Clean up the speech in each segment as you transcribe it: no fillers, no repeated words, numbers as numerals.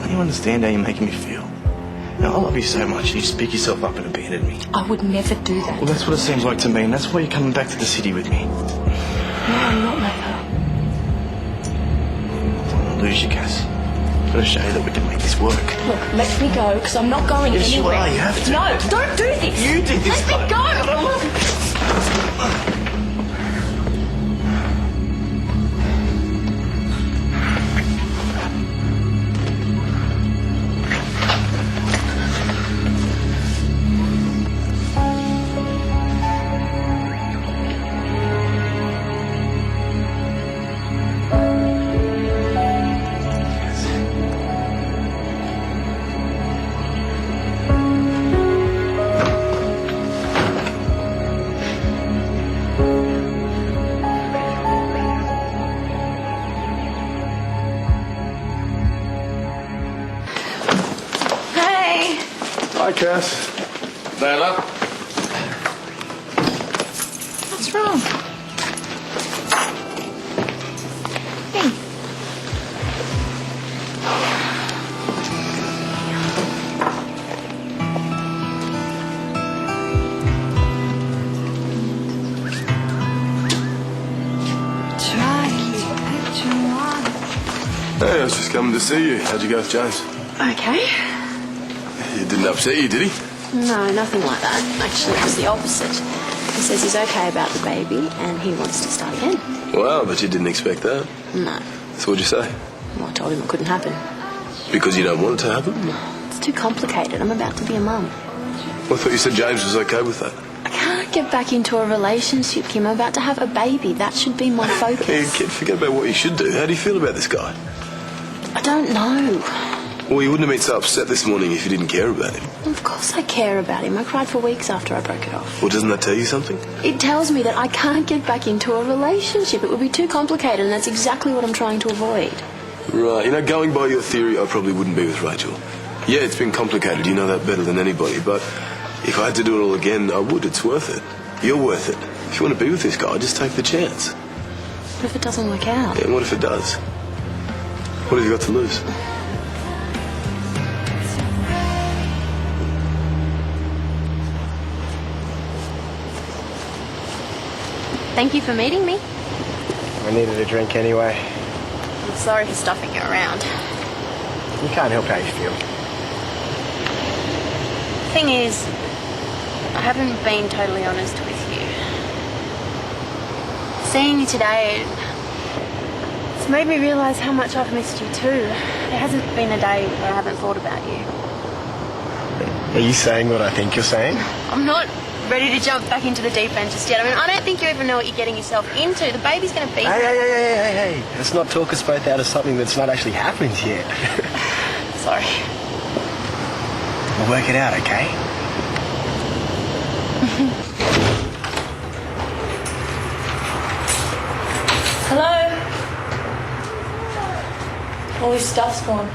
Don't you understand how you're making me feel? Now, I love you so much, you just pick yourself up and abandon me. I would never do that. Well, that's what it seems like to me, and that's why you're coming back to the city with me. No, I'm not, Maca. Don't lose you, Cass. I've got to show you that we can make this work. Look, let me go, because I'm not going Yes, anywhere. you are. You have to. No, don't do this. You did this. Let me go. Hi, Cass. Layla? What's wrong? Hey. Hey, I was just coming to see you. How'd you go with James? Okay. He didn't upset you, did he? No, nothing like that. Actually, it was the opposite. He says he's okay about the baby and he wants to start again. Wow, but you didn't expect that. No. So what'd you say? Well, I told him it couldn't happen. Because you don't want it to happen? It's too complicated. I'm about to be a mum. Well, I thought you said James was okay with that. I can't get back into a relationship, Kim. I'm about to have a baby. That should be my focus. Hey, kid, forget about what you should do. How do you feel about this guy? I don't know. Well, you wouldn't have been so upset this morning if you didn't care about him. Of course I care about him. I cried for weeks after I broke it off. Well, doesn't that tell you something? It tells me that I can't get back into a relationship. It would be too complicated, and that's exactly what I'm trying to avoid. Right. You know, going by your theory, I probably wouldn't be with Rachel. Yeah, it's been complicated. You know that better than anybody. But if I had to do it all again, I would. It's worth it. You're worth it. If you want to be with this guy, just take the chance. What if it doesn't work out? Yeah, and what if it does? What have you got to lose? Thank you for meeting me. I needed a drink anyway. I'm sorry for stuffing you around. You can't help how you feel. Thing is, I haven't been totally honest with you. Seeing you today, it's made me realise how much I've missed you too. There hasn't been a day where I haven't thought about you. Are you saying what I think you're saying? I'm not ready to jump back into the deep end just yet. I mean, I don't think you even know what you're getting yourself into. The baby's going to be... Hey. Let's not talk us both out of something that's not actually happened yet. Sorry. We'll work it out, okay? Hello? All this stuff's gone.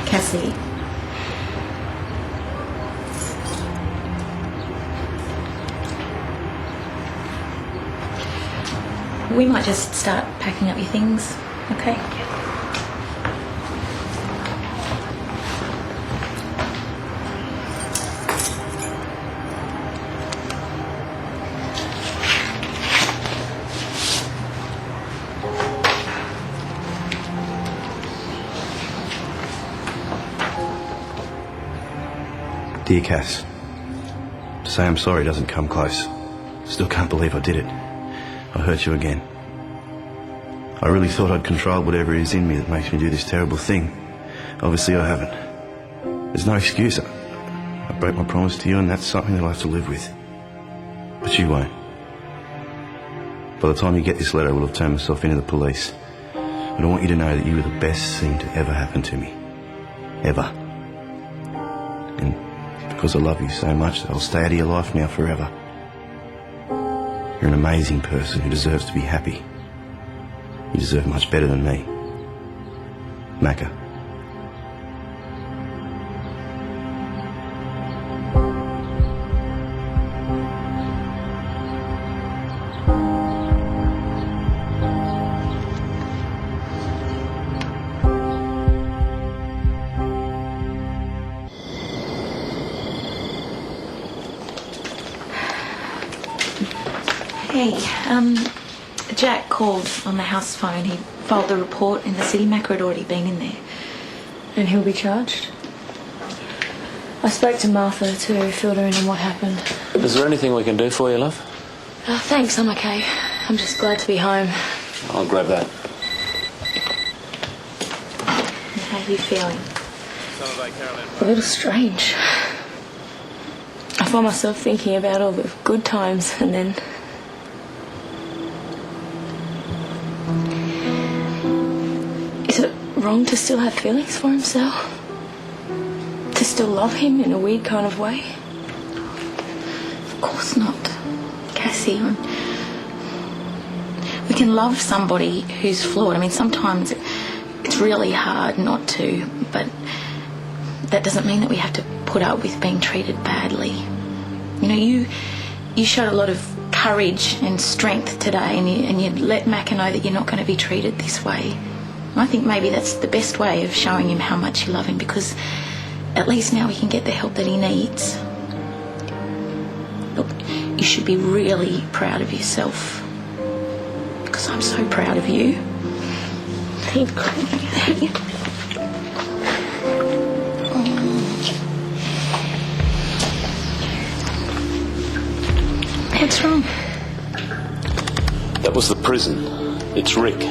Cassie. We might just start packing up your things, okay? Dear Cass, to say I'm sorry doesn't come close. Still can't believe I did it. I hurt you again. I really thought I'd controlled whatever it is in me that makes me do this terrible thing. Obviously I haven't. There's no excuse. I broke my promise to you, and that's something that I'll have to live with. But you won't. By the time you get this letter, I will have turned myself into the police. But I want you to know that you were the best thing to ever happen to me. Ever. And because I love you so much, I'll stay out of your life now forever. You're an amazing person who deserves to be happy. You deserve much better than me. Maca. Hey, Jack called on the house phone. He filed the report in the city. Maca had already been in there. And he'll be charged? I spoke to Martha to fill her in on what happened. Is there anything we can do for you, love? Thanks, I'm okay. I'm just glad to be home. I'll grab that. How are you feeling? A little strange. I find myself thinking about all the good times and then... Is it wrong to still have feelings for himself? To still love him in a weird kind of way? Of course not, Cassie. We can love somebody who's flawed. I mean, sometimes it's really hard not to, but that doesn't mean that we have to put up with being treated badly. You know, you showed a lot of courage and strength today, and you let Maca know that you're not going to be treated this way. I think maybe that's the best way of showing him how much you love him, because at least now he can get the help that he needs. Look, you should be really proud of yourself, because I'm so proud of you. Thank you. What's wrong? That was the prison. It's Rick.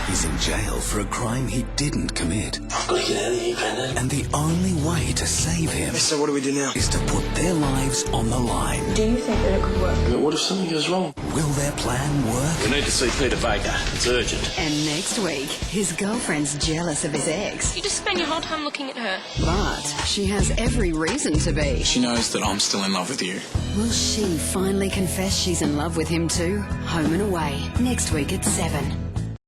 He's in jail for a crime he didn't commit. I've got to get out of here, Brandon. And the only way to save him So what do we do now? is to put their lives on the line. Do you think that it could work? But what if something goes wrong? Will their plan work? We need to see Peter Baker. It's urgent. And next week, his girlfriend's jealous of his ex. You just spend your whole time looking at her. But she has every reason to be. She knows that I'm still in love with you. Will she finally confess she's in love with him too? Home and Away, next week at 7.